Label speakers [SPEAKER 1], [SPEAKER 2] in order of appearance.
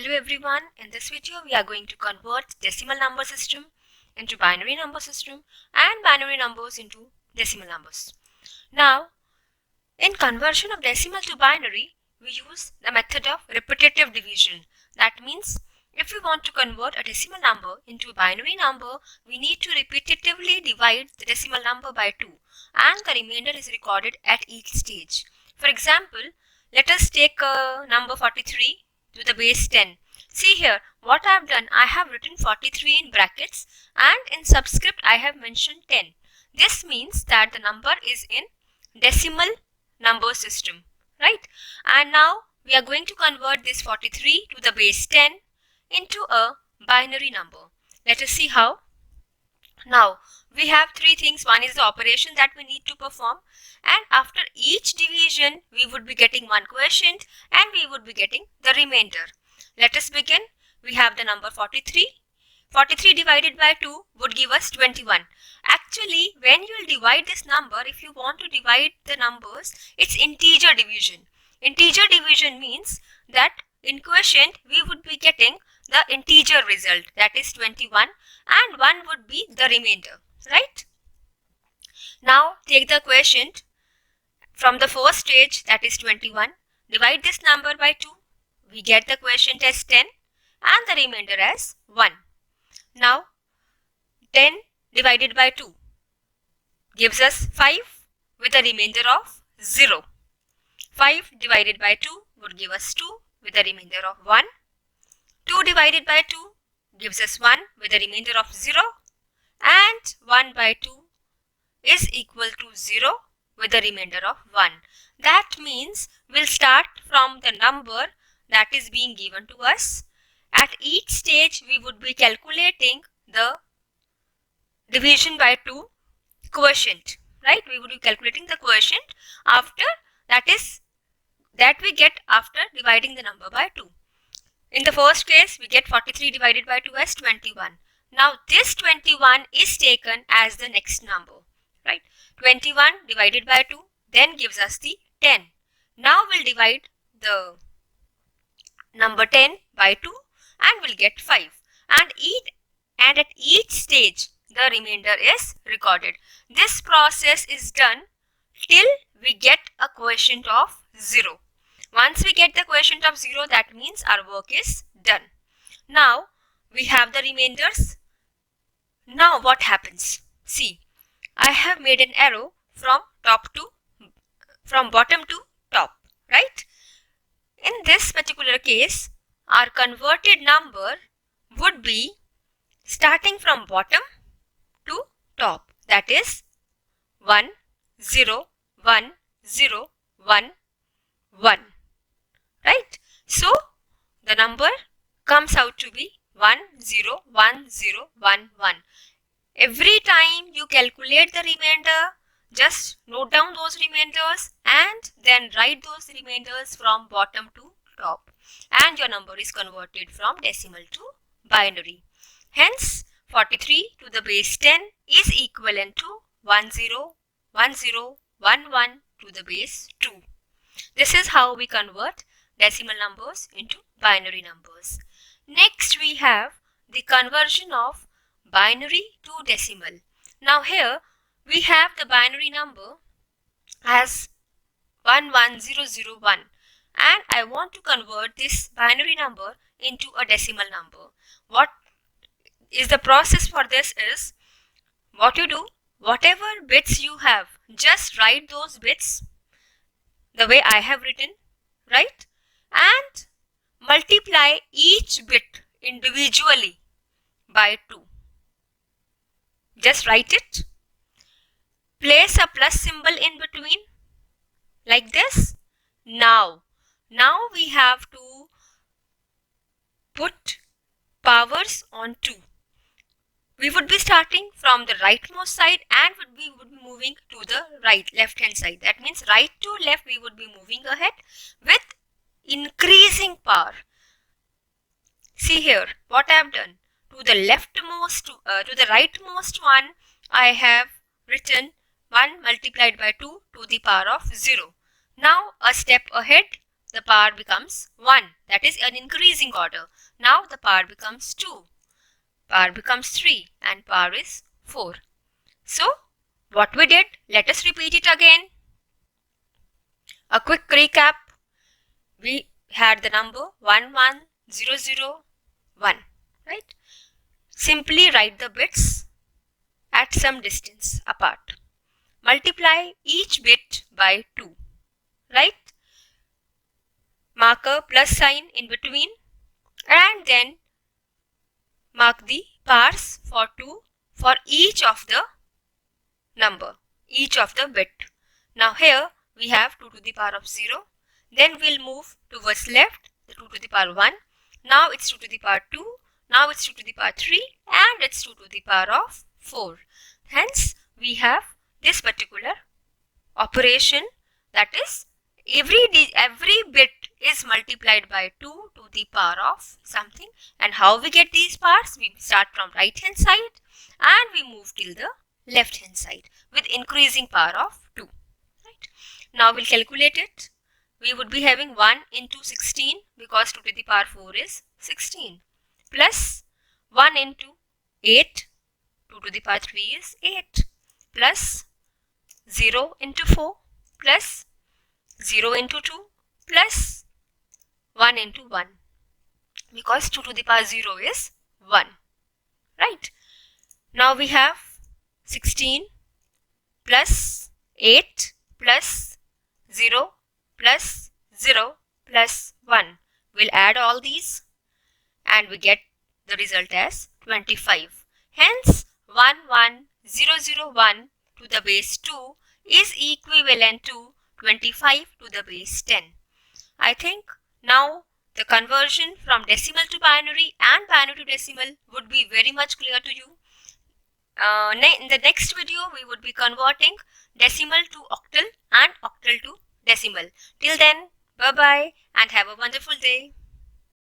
[SPEAKER 1] Hello everyone, in this video we are going to convert decimal number system into binary number system and binary numbers into decimal numbers. Now, in conversion of decimal to binary, we use the method of repetitive division. That means if we want to convert a decimal number into a binary number, we need to repetitively divide the decimal number by 2 and the remainder is recorded at each stage. For example, let us take number 43 to the base 10. See here, what I have done, I have written 43 in brackets and in subscript I have mentioned 10. This means that the number is in decimal number system, right? And now we are going to convert this 43 to the base 10 into a binary number. Let us see how. Now we have three things. One is the operation that we need to perform, and after each division we would be getting one quotient and we would be getting the remainder. Let us begin. We have the number 43. 43 divided by 2 would give us 21. Actually, when you will divide this number, if you want to divide the numbers, it's integer division. Integer division means that in quotient we would be getting the integer result, that is 21, and 1 would be the remainder, right? Now take the quotient from the first stage, that is 21. Divide this number by 2. We get the quotient as 10 and the remainder as 1. Now 10 divided by 2 gives us 5 with a remainder of 0. 5 divided by 2 would give us 2 with a remainder of 1. 2 divided by 2 gives us 1 with a remainder of 0, and 1 by 2 is equal to 0 with a remainder of 1. That means we'll start from the number that is being given to us. At each stage we would be calculating the division by 2 quotient, right? We would be calculating the quotient after that we get after dividing the number by 2. In the first case, we get 43 divided by 2 as 21. Now this 21 is taken as the next number, right? 21 divided by 2 then gives us the 10. Now we'll divide the number 10 by 2 and we'll get 5. And at each stage the remainder is recorded. This process is done till we get a quotient of 0. Once we get the quotient of 0, that means our work is done. Now we have the remainders. Now what happens? See, I have made an arrow from bottom to top, right? In this particular case, our converted number would be starting from bottom to top, that is 1 0 1 0 1 1, right? So the number comes out to be 1 0 1 0 1 1. Every time you calculate the remainder, just note down those remainders and then write those remainders from bottom to top, and your number is converted from decimal to binary. Hence 43 to the base 10 is equivalent to 10 10 11 to the base 2. This is how we convert decimal numbers into binary numbers. Next we have the conversion of binary to decimal. Now here we have the binary number as 11001 and I want to convert this binary number into a decimal number. What is the process for this is, what you do, whatever bits you have, just write those bits the way I have written, right? And multiply each bit individually by 2. Just write it. Place a plus symbol in between like this. Now we have to put powers on 2. We would be starting from the rightmost side and we would be moving to the left hand side. That means right to left we would be moving ahead with increasing power. See here what I have done. To the leftmost, to the rightmost one, I have written 1 multiplied by 2 to the power of 0. Now a step ahead, the power becomes 1. That is an increasing order. Now the power becomes 2. Power becomes 3 and power is 4. So what we did, let us repeat it again. A quick recap. We had the number 11001, right? Simply write the bits at some distance apart. Multiply each bit by 2, right? Mark a plus sign in between and then mark the powers for 2 for each of the number, each of the bit. Now here we have 2 to the power of 0. Then we'll move towards left, the 2 to the power 1. Now it's 2 to the power 2. Now it's 2 to the power 3 and it's 2 to the power of 4. Hence we have this particular operation, that is every bit is multiplied by 2 to the power of something. And how we get these powers? We start from right hand side and we move till the left hand side with increasing power of 2. Right? Now we'll calculate it. We would be having 1 into 16 because 2 to the power 4 is 16, plus 1 into 8, 2 to the power 3 is 8, plus 0 into 4 plus 0 into 2 plus 1 into 1, because 2 to the power 0 is 1, right? Now we have 16 plus 8 plus 0 plus 0 plus 1. We'll add all these and we get the result as 25. Hence 11001 to the base 2 is equivalent to 25 to the base 10. I think now the conversion from decimal to binary and binary to decimal would be very much clear to you. In the next video we would be converting decimal to octal and octal to decimal. Till then, bye bye and have a wonderful day.